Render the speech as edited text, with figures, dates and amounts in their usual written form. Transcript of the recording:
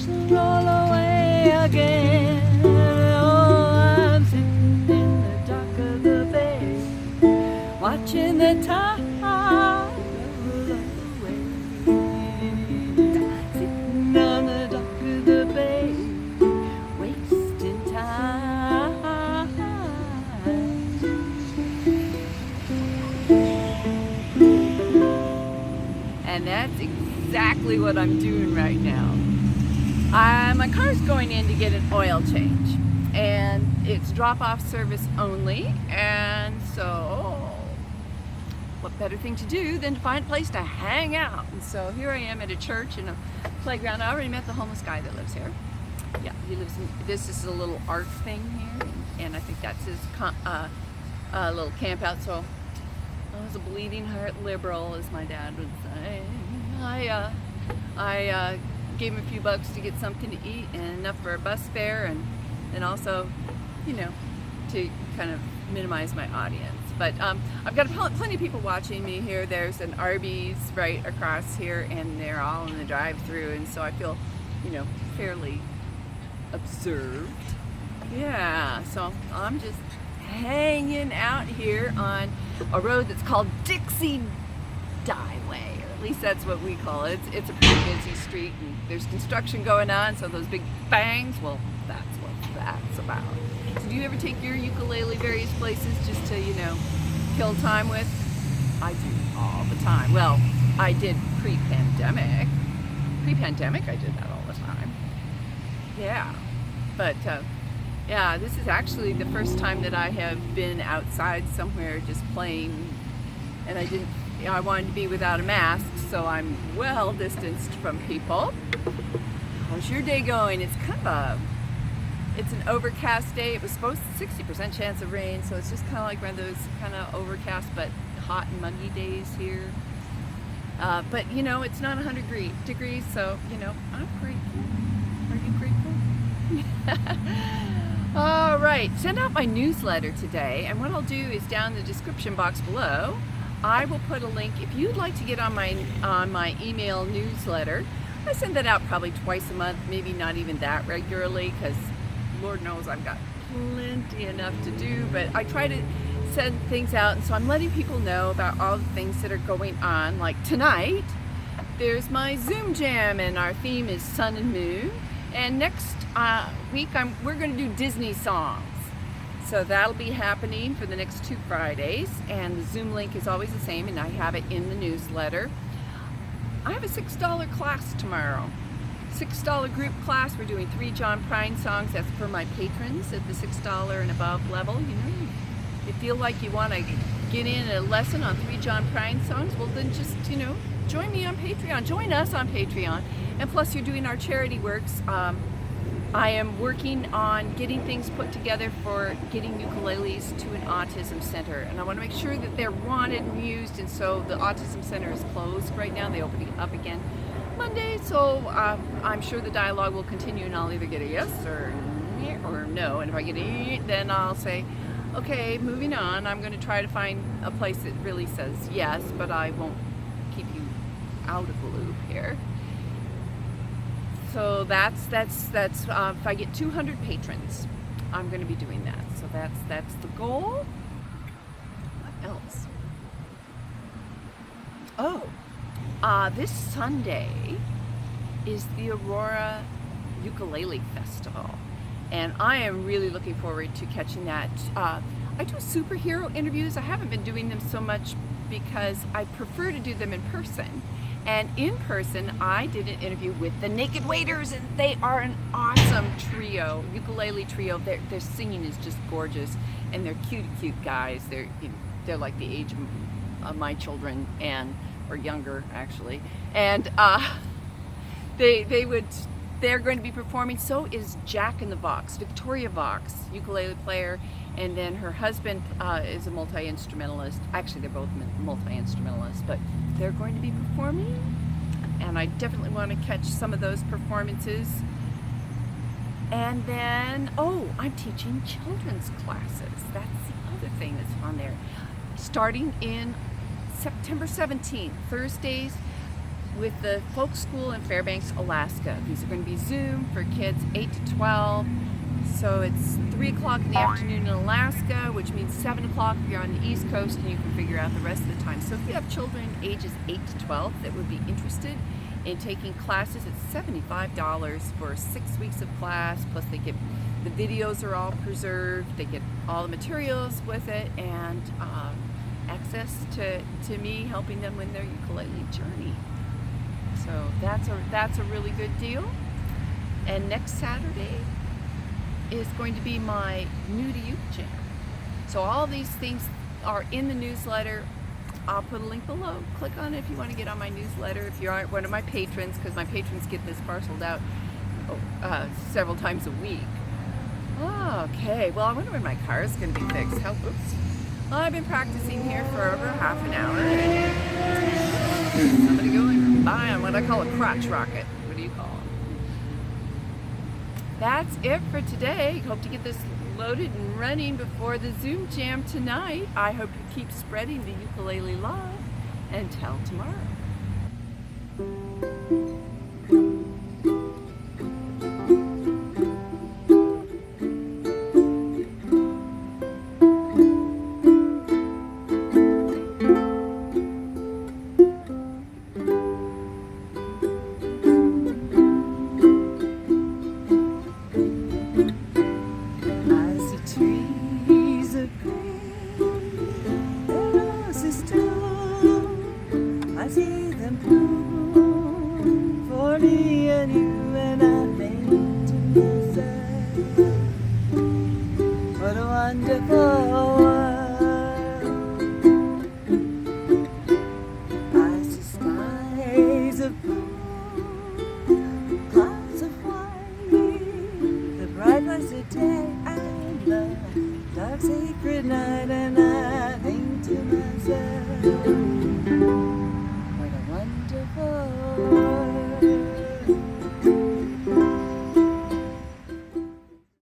roll away again. Oh, I'm sitting in the dock of the bay, watching the tide roll away. Sitting on the dock of the bay, wasting time. And that's exactly what I'm doing right now. My car's going in to get an oil change, and it's drop-off service only, and so what better thing to do than to find a place to hang out. And so here I am at a church and a playground. I already met the homeless guy that lives here. Yeah, he lives in, this is a little art thing here, and I think that's his little camp out. So I was a bleeding heart liberal, as my dad would say. I gave him a few bucks to get something to eat and enough for a bus fare, and also, you know, to kind of minimize my audience. But I've got plenty of people watching me here. There's an Arby's right across here, and they're all in the drive-through, and so I feel, you know, fairly observed. Yeah, so I'm just hanging out here on a road that's called Dixie Highway, or at least that's what we call it. It's a pretty busy street, and there's construction going on, so those big bangs, well, that's what that's about. So do you ever take your ukulele various places just to, you know, kill time with? I do all the time. Well, I did pre-pandemic. Pre-pandemic, I did that all the time. Yeah, but yeah, this is actually the first time that I have been outside somewhere just playing, and I wanted to be without a mask, so I'm well distanced from people. How's your day going? It's kind of it's an overcast day. It was supposed to 60% chance of rain, so it's just kind of like one of those kind of overcast but hot and muggy days here. But you know, it's not 100 degrees, so you know, I'm grateful. Are you grateful? All right, send out my newsletter today, and what I'll do is down in the description box below, I will put a link. If you'd like to get on my email newsletter, I send that out probably twice a month, maybe not even that regularly, because Lord knows I've got plenty enough to do, but I try to send things out, and so I'm letting people know about all the things that are going on. Like tonight, there's my Zoom jam, and our theme is Sun and Moon, and next week we're going to do Disney songs. So that'll be happening for the next 2 Fridays, and the Zoom link is always the same, and I have it in the newsletter. I have a $6 class tomorrow. $6 group class. We're doing 3 John Prine songs. That's for my patrons at the $6 and above level. You know, you feel like you want to get in a lesson on 3 John Prine songs, well then just, you know, join me on Patreon. Join us on Patreon. And plus you're doing our charity works. I am working on getting things put together for getting ukuleles to an autism center, and I want to make sure that they're wanted and used, and so the autism center is closed right now. They open it up again Monday, so I'm sure the dialogue will continue, and I'll either get a yes or no, and if I get a then I'll say, okay, moving on. I'm going to try to find a place that really says yes, but I won't keep you out of the loop here. So that's if I get 200 patrons, I'm going to be doing that. So that's the goal. What else? Oh, this Sunday is the Aurora Ukulele Festival, and I am really looking forward to catching that. I do superhero interviews. I haven't been doing them so much because I prefer to do them in person. And in person, I did an interview with the Naked Waiters, and they are an awesome trio, ukulele trio. Their singing is just gorgeous, and they're cute guys. They're like the age of my children, or younger actually. And they're going to be performing. So is Jack in the Box, Victoria Vox, ukulele player, and then her husband is a multi-instrumentalist. Actually, they're both multi-instrumentalists, but they're going to be performing, and I definitely want to catch some of those performances. And then, I'm teaching children's classes. That's the other thing that's on there. Starting in September 17th, Thursdays, with the folk school in Fairbanks, Alaska. These are going to be Zoom for kids 8 to 12. So it's 3 o'clock in the afternoon in Alaska, which means 7 o'clock if you're on the East Coast, and you can figure out the rest of the time. So if you have children ages 8 to 12 that would be interested in taking classes, it's $75 for 6 weeks of class, plus they get, the videos are all preserved, they get all the materials with it, and access to me helping them in their ukulele journey. So that's a really good deal. And next Saturday is going to be my New to Uke Jam. So all these things are in the newsletter. I'll put a link below. Click on it if you want to get on my newsletter. If you aren't one of my patrons, because my patrons get this parceled out several times a week. Okay, well I wonder when my car is going to be fixed. Oops. Well, I've been practicing here for over half an hour. Somebody going by on what I call a crotch rocket. What do you call them? That's it for today. Hope to get this loaded and running before the Zoom jam tonight. I hope you keep spreading the ukulele love. Until tomorrow. Trees of green, the roses too, I see them bloom.